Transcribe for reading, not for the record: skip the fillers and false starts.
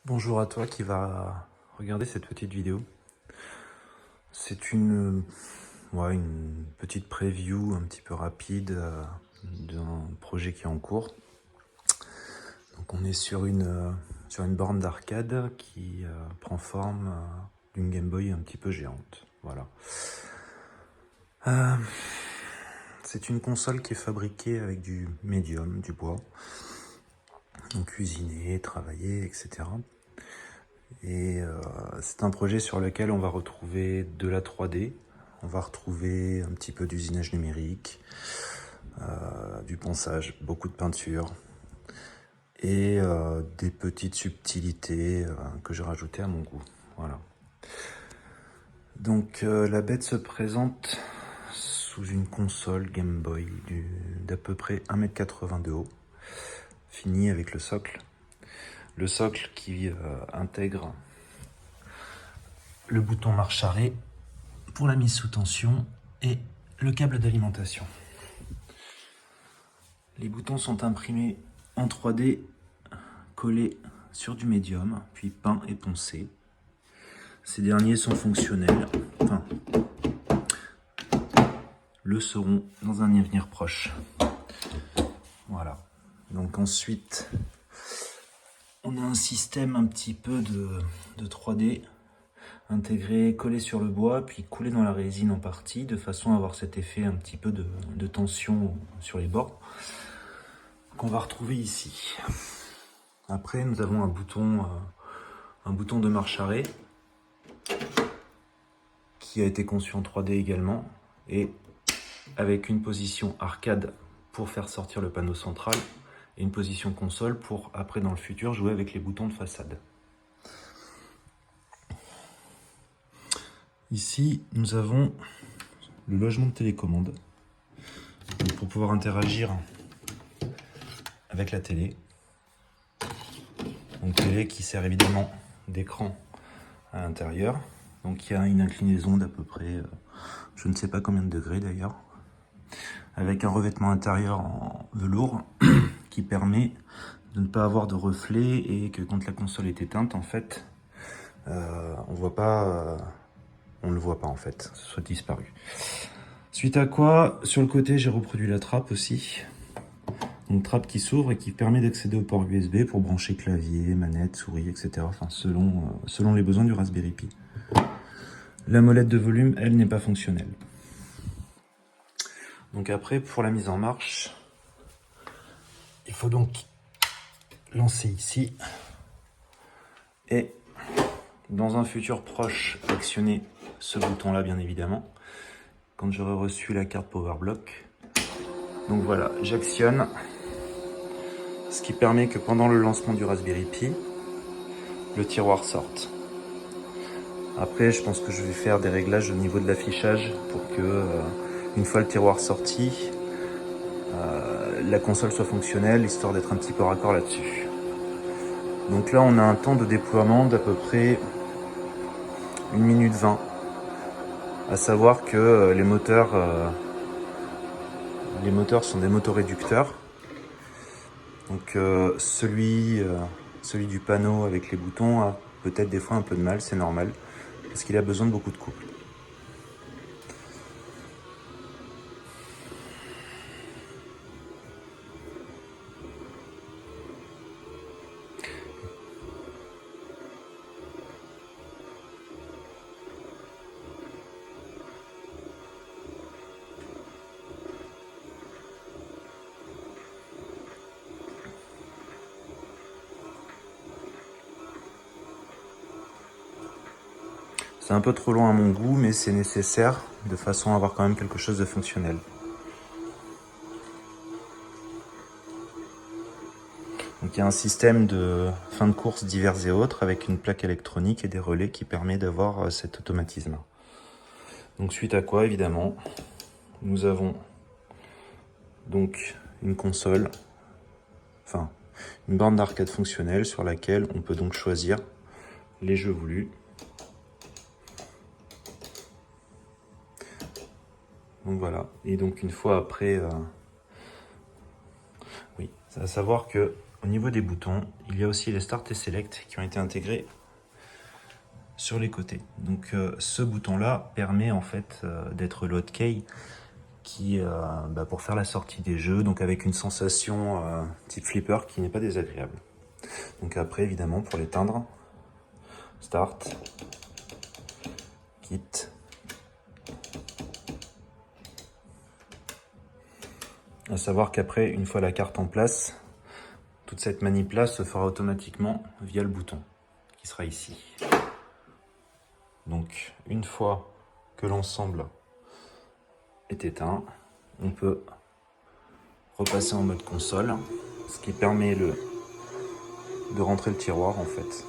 Bonjour à toi qui va regarder cette petite vidéo. C'est une petite preview un petit peu rapide d'un projet qui est en cours. Donc on est sur une borne d'arcade qui prend forme d'une Game Boy un petit peu géante. Voilà. C'est une console qui est fabriquée avec du médium, du bois, donc cuisiné, travaillé, etc. Et c'est un projet sur lequel on va retrouver de la 3D, on va retrouver un petit peu d'usinage numérique, du ponçage, beaucoup de peinture et des petites subtilités que j'ai rajoutées à mon goût. Voilà. Donc la bête se présente sous une console Game Boy d'à peu près 1,80 m de haut, finie avec le socle. Le socle qui intègre le bouton marche arrêt pour la mise sous tension et le câble d'alimentation. Les boutons sont imprimés en 3D, collés sur du médium, puis peints et poncés. Ces derniers sont fonctionnels, enfin, le seront dans un avenir proche. Voilà. Donc ensuite, on a un système un petit peu de 3D intégré, collé sur le bois, puis coulé dans la résine en partie, de façon à avoir cet effet un petit peu de tension sur les bords, qu'on va retrouver ici. Après, nous avons un bouton de marche arrêt, qui a été conçu en 3D également, et avec une position arcade pour faire sortir le panneau central, et une position console pour, après dans le futur, jouer avec les boutons de façade. Ici, nous avons le logement de télécommande, donc pour pouvoir interagir avec la télé. Donc télé qui sert évidemment d'écran à l'intérieur. Donc il y a une inclinaison d'à peu près, je ne sais pas combien de degrés d'ailleurs, avec un revêtement intérieur en velours qui permet de ne pas avoir de reflets et que quand la console est éteinte, en fait, on ne le voit pas en fait, ce soit disparu. Suite à quoi, sur le côté, j'ai reproduit la trappe aussi. Une trappe qui s'ouvre et qui permet d'accéder au port USB pour brancher clavier, manette, souris, etc. Enfin, selon les besoins du Raspberry Pi. La molette de volume, elle, n'est pas fonctionnelle. Donc après, pour la mise en marche, il faut donc lancer ici et dans un futur proche, actionner ce bouton-là, bien évidemment, quand j'aurai reçu la carte PowerBlock. Donc voilà, j'actionne, ce qui permet que pendant le lancement du Raspberry Pi, le tiroir sorte. Après, je pense que je vais faire des réglages au niveau de l'affichage pour que, une fois le tiroir sorti, la console soit fonctionnelle, histoire d'être un petit peu raccord là-dessus. Donc là, on a un temps de déploiement d'à peu près 1 minute 20. À savoir que les moteurs sont des motoréducteurs. Donc celui du panneau avec les boutons a peut-être des fois un peu de mal, c'est normal, parce qu'il a besoin de beaucoup de couple. C'est un peu trop long à mon goût, mais c'est nécessaire de façon à avoir quand même quelque chose de fonctionnel. Donc il y a un système de fin de course divers et autres avec une plaque électronique et des relais qui permet d'avoir cet automatisme. Donc suite à quoi, évidemment, nous avons donc une console, enfin une borne d'arcade fonctionnelle sur laquelle on peut donc choisir les jeux voulus. Donc voilà, et donc une fois après, oui, c'est à savoir que au au niveau des boutons, il y a aussi les Start et Select qui ont été intégrés sur les côtés. Donc ce bouton-là permet en fait d'être le hotkey qui, pour faire la sortie des jeux, donc avec une sensation type flipper qui n'est pas désagréable. Donc après, évidemment, pour l'éteindre, Start, Quit. À savoir qu'après, une fois la carte en place, toute cette manip-là se fera automatiquement via le bouton qui sera ici. Donc, une fois que l'ensemble est éteint, on peut repasser en mode console, ce qui permet de rentrer le tiroir en fait.